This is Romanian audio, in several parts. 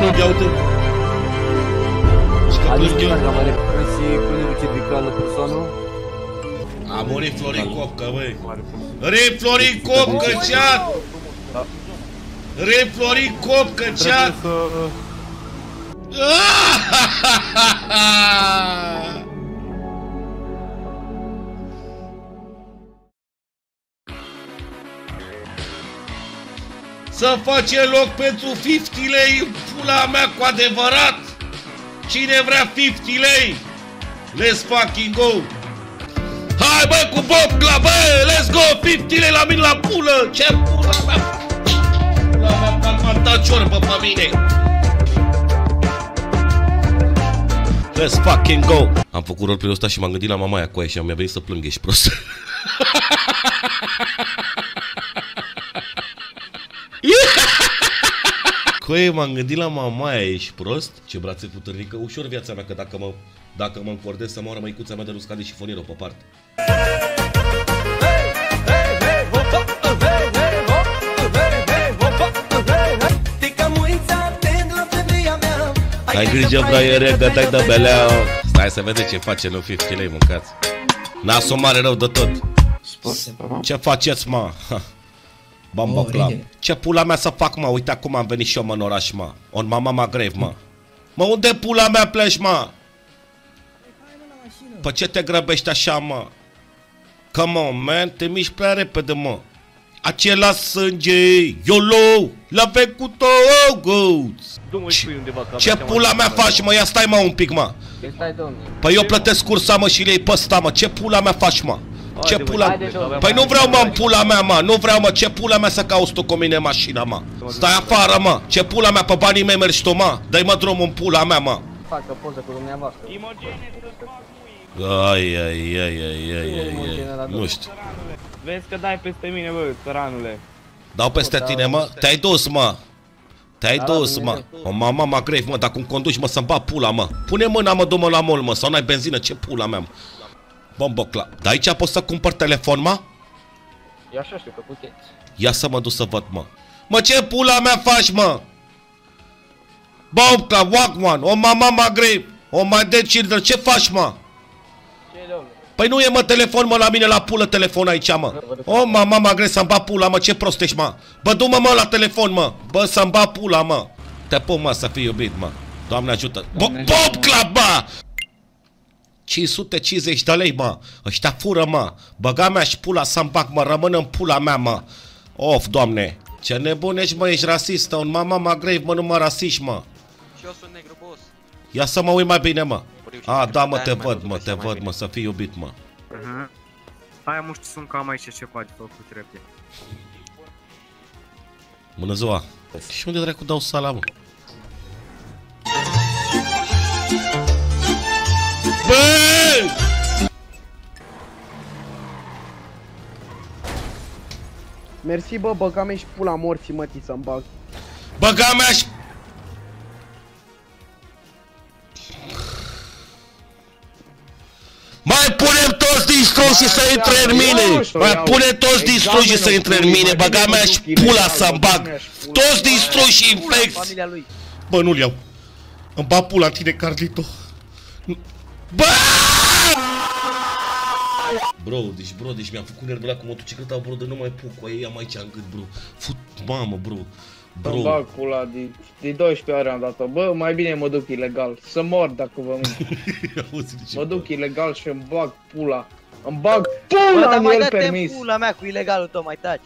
plâng, ia uite. Și că plâng eu. A murit Florin Copcă, băi. Re Florin Copcă, chat! Re Florin Copcă, chat! Să face loc pentru 50 lei în pula mea cu adevărat! Cine vrea 50 lei? Let's fucking go! Hai bă cu bobla, bă! Let's go! 50 lei la mine la pulă! Ce pula mea? Pula mea calmata ciorbă pe mine! Let's fucking go! Am făcut roleplayul ăsta și m-am gândit la mamaia cu aia și mi-a venit să plâng, ești prost. Coe, m-am gândit la mamaia, ești prost? Ce brațe puternică, ușor viața mea, că dacă mă încordez să moară măicuța mea de nu scade șifonierul pe parte. Ai grijă, braiere, că dai de belea. Stai să vedeți ce face, nu 50 lei, mâncați. Nasul mare rău de tot. Ce faceți, mă? Bomba club. Ce pula mea să fac, mă? Uite acum am venit și eu, mă, în oraș, mă. On mama grave, mă. Mă, unde pula mea pleci, mă? Păi ce te grăbești așa, mă? Come on, man, te miști prea repede, mă. Acela sânge, YOLO, la vecuto, goats. Ce pula mea faci, mă? Ia stai, mă, un pic, mă. Păi eu plătesc cursa, mă, și le iei pe ăsta, mă. Ce pula mea faci, mă? Ce pula? Păi nu vreau, mă, în pula mea, mă. Nu vreau, mă. Ce pula mea să cauți tu cu mine mașina, mă? Stai afară, mă. Ce pula mea, pe banii mei mergi tu, mă? Dă-i, mă, drumul în pula mea, mă. Facă poză cu dumneavoastră. Ai. Nu știu. Vezi că dai peste mine, bă, țăranule. Dau peste tine, mă? Te-ai dus, mă. Te-ai dus, mă. O mama mă grave, mă. Dacă îmi conduci, mă, să-mi bat pula, mă. Pune mâna, mă, du-mă la mall, mă. Sau n-ai benzină, ce pula mea, mă. Bombocla. Dar aici poți să cumpăr telefon, mă? Eu așa știu că puteți. Ia să mă duc să văd, mă. Mă, ce pula mea faci, mă? Bombocla, Walkman, o mama mă grave. O my dead children, ce faci, mă? Păi nu e, mă, telefon, mă, la mine la pulă telefon aici, mă. O, mama mă grave, să-mi bat pula, mă, ce prost ești, mă. Bă, du-mă, mă, la telefon, mă. Bă, să-mi bat pula, mă. Te pup, mă, să fii iubit, mă. Doamne ajută. Bombocla, bă! 550 de lei, mă. Ăștia fură, mă. Băga mea și pula să-mi bag, mă. Rămân în pula mea, mă. Of, Doamne. Ce nebun ești, mă, ești rasistă. Un mama mă grave, mă, nu mă rasiști, mă. Și eu sunt negru, boss. Ia să mă uit mai bine, mă. A, da, mă, te văd, mă, te văd, mă, să fii iubit, mă. Hai, mă, sunt cam aici ce faci, făcut repede. Bună ziua. Și unde dracu dau sala, mă? Bă! Mersi, bă, băga mea și pula morții, mătii, să-mi bag. Băga mea și... Mai punem toți distruși să intre în mine! Mai punem toți distruși să intre în mine! Băga mea și pula să-mi bag! Toți distruși și infecți! Bă, nu-l iau! Îmi bag pula în tine, Carlito! Bă! Bro, deci mi-am făcut nervul ăla cu motocicleta, bro, de nu mai puc cu aia, am aici în gât, bro. Fut, mamă, bro. Să-mi bag pula, de 12 ore am dat-o. Bă, mai bine mă duc ilegal. Să mor dacă vă mă duc ilegal și îmi bag pula. Îmi bag pula în el permis. Pula mea cu ilegalul tău, mai taci.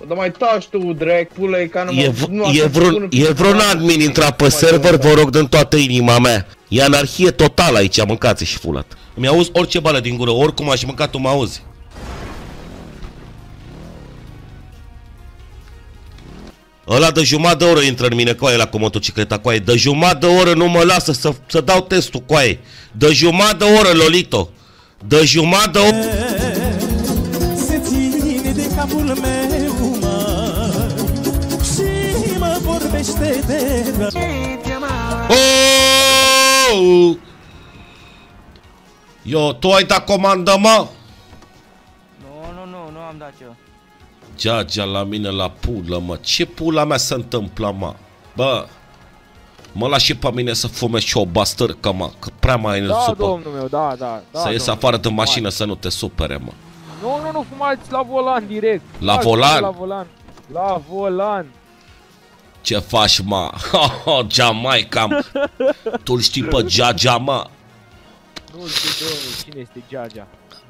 Dar mai taci tu, drag, pula e ca numai... E vreun admin intra pe server, vă rog, din toată inima mea. E anarhie totală aici, mâncați și fulat. Îmi auzi orice bală din gură, oricum aș mânca, tu mă auzi. Ăla de jumătate de oră intră în mine, coaie, la cu motocicleta, coaie. De jumătate de oră nu mă lasă să dau testul, coaie. De jumătate de oră, Lolito. De jumătate de oră... Se ține de capul meu, mă, și mă vorbește de rău. Yo, tu ai dat comandă, mă? Nu am dat eu. Geagea la mine la pulă, mă. Ce pula mea se întâmplă, mă? Bă, Mă lași și pe mine să fumez și o bastârcă, mă, că prea mai ne supă. domnul meu, da. Să ies afară din mașină să nu te supere, mă. Nu fumați la volan direct. La volan? La volan. Ce faci, mă? Jamaica, mă. Tu-l știi pe Jaja, mă? Nu știu, domnule, cine este Jaja?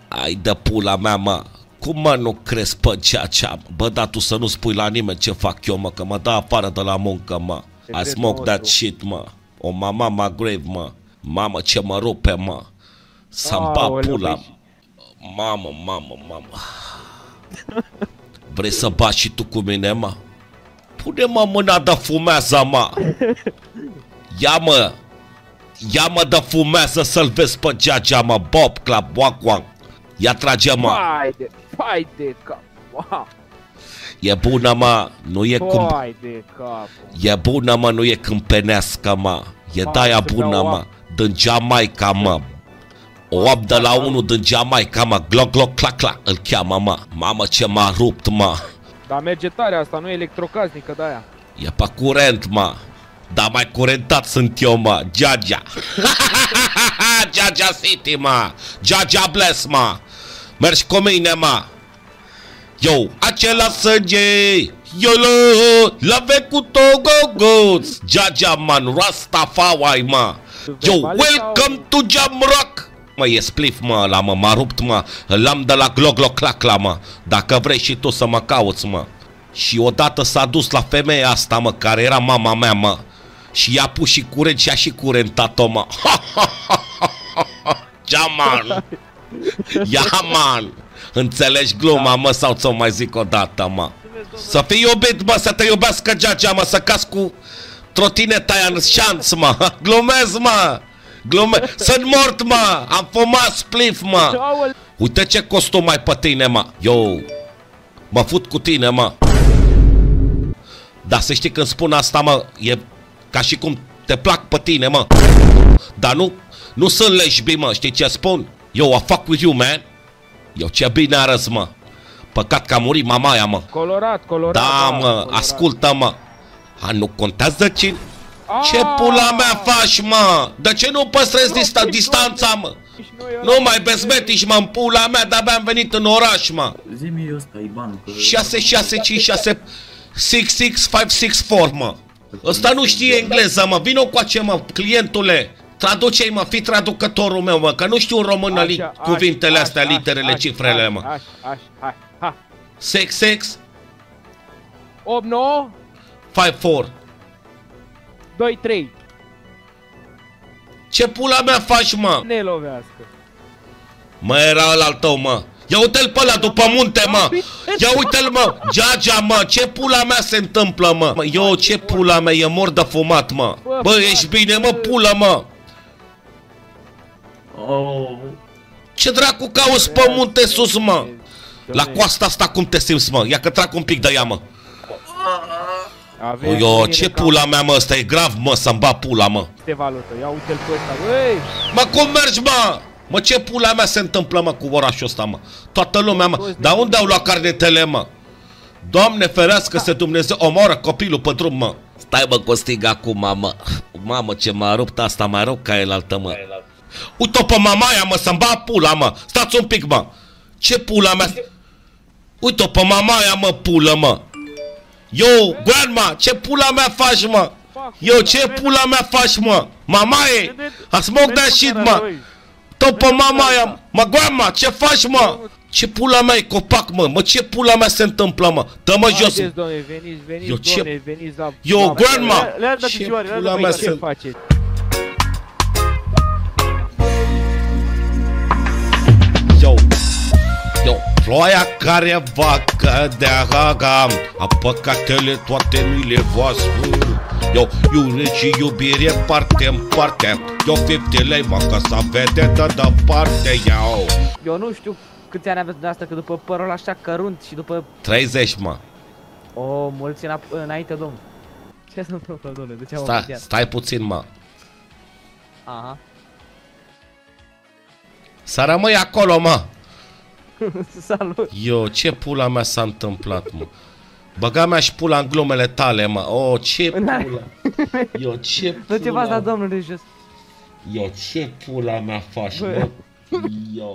Ai de pula mea, mă. Cum, mă, nu crezi pe Jaja? Bă, dar tu să nu spui la nimeni ce fac eu, mă, că mă dă afară de la muncă, mă. I smoke that shit, mă. O mama grave, mă. Mamă, ce mă rupe, mă. Să-mi bag pula. Mamă. Vrei să bați și tu cu mine, mă? Pune-mă mâna de fumează, mă. Ia-mă de fumează să-l vezi pe Jaja, mă. Bob, clap, wang. Ia trage, mă. Hai de cap. Wow. E bună, mă. Nu e cum... Hai de cap. E bună, mă, nu e câmpenească, mă. E de-aia bună, mă. Din Jamaica, mă. O am de la unul din Jamaica, mă. Gloc, clac, îl cheamă, mă. Mamă, ce m-a rupt, mă. Dar merge tare asta, nu e electrocasnică de-aia. E pe curent, mă. Dar mai curentat sunt eu, mă. Jaja. Jaja City, mă. Jaja Bless, mă. Mergi cu mine, mă. Yo, acela sânge. YOLO, la vecut go-go's. Jaja, man, Rastafari, mă. Yo, welcome to Jamrock. Mă, e spliff, mă, ăla, mă, m-a rupt, mă. L-am de la gloc-clac, mă. Dacă vrei și tu să mă cauți, mă. Și odată s-a dus la femeia asta, mă, care era mama mea, mă. Și i-a pus și curent și a și curentat-o, mă. Jaman. Ia, man. Înțelegi gluma, mă, sau ți-o mai zic odată, mă? Să fii iubit, mă, să te iubească Jaja, mă, să cazi cu trotineta aia în șanț, mă. Glumez, mă. Sunt mort, mă. Am fumat spliff, mă. Uite ce costum ai pe tine, mă. Yo, mă fut cu tine, mă. Dar să știi când spun asta, mă, e ca și cum te plac pe tine, mă. Dar nu sunt lesbi, mă, știi ce spun? Yo, I fuck with you, man. Eu ce bine arăți, mă. Păcat că a murit mamaia, mă. Colorat. Da, mă, colorat. Ascultă, mă. Nu contează cine. Ce pula mea faci, mă? De ce nu păstrezi distanța, mă? Nu mai bezmetici, mă, în pula mea, de-abia am venit în oraș, mă. Zi-mi ăsta, Iban. 6656 66564, mă. Ăsta nu știe engleză, mă. Vino cu ace, mă, clientule. Traduce-i, mă, fii traducătorul meu, mă, că nu știu în română cuvintele astea, literele, cifrele, mă. 66 89 54 23. Ce pula mea faci, mă? Ne lovească. Mă, era ăla-al tău, mă. Ia uite-l pe ăla după munte, mă. Ia uite-l, mă. Jaja, mă. Ce pula mea se întâmplă, mă? Eu, ce pula mea? E mor de fumat, mă. Bă, ești bine, mă, pulă, mă. Ce dracu cauți pe munte sus, mă? La coasta asta cum te simți, mă? Ia că trag un pic de ea, mă. Eu, ce pula mea, mă? Ăsta e grav, mă, să-mi bat pula, mă. Te valută, ia uite-l pe ăsta, băi. Mă, cum mergi, mă? Mă, ce pula mea se întâmplă, mă, cu orașul ăsta, mă? Toată lumea, mă. Dar unde au luat carnetele, mă? Doamne ferească-se Dumnezeu, omoară copilul pe drum, mă. Stai, mă, Costig, acum, mă. Mamă, ce m-a rupt asta, mai rău ca elaltă, mă. Uite-o pe mamaia, mă, să-mi bat pula, mă. Stați un pic, mă. Ce pula mea? Uite-o pe mamaia, mă, pulă, mă. Yo, grandma, ce pula mea faci, mă? Yo, ce pula mea faci, mă? Mamaie, I smoke that shit, mă. Tot pe mamaia, mă, grandma, ce faci, mă? Ce pula mea e copac, mă? Mă, ce pula mea se întâmplă, mă? Dă-mă jos. Haideți, doamne, veniți, doamne, veniți la... Yo, grandma, ce pula mea se... Yo, ploaia care va cădea, a păcatele toate mi le voastre. Yo, și iubire parte în parte. Yo, 50 lei, mă, că să vede de departe, yo. Eu nu știu câți ani aveți de asta, că după părul așa cărunt și după... 30, mă. O, mulți înainte, domn. Ce se întâmplă, domnule? De ce am stai puțin, mă. Aha. Să rămâi acolo, mă. Salut. Yo, ce pula mea s-a întâmplat, mă? Băga mea și pula în glumele tale, mă. Oh, ce pula. Eu ce pula. Nu ce v-ați dat, domnule, jos. Eu ce pula mea faci, mă. Yo.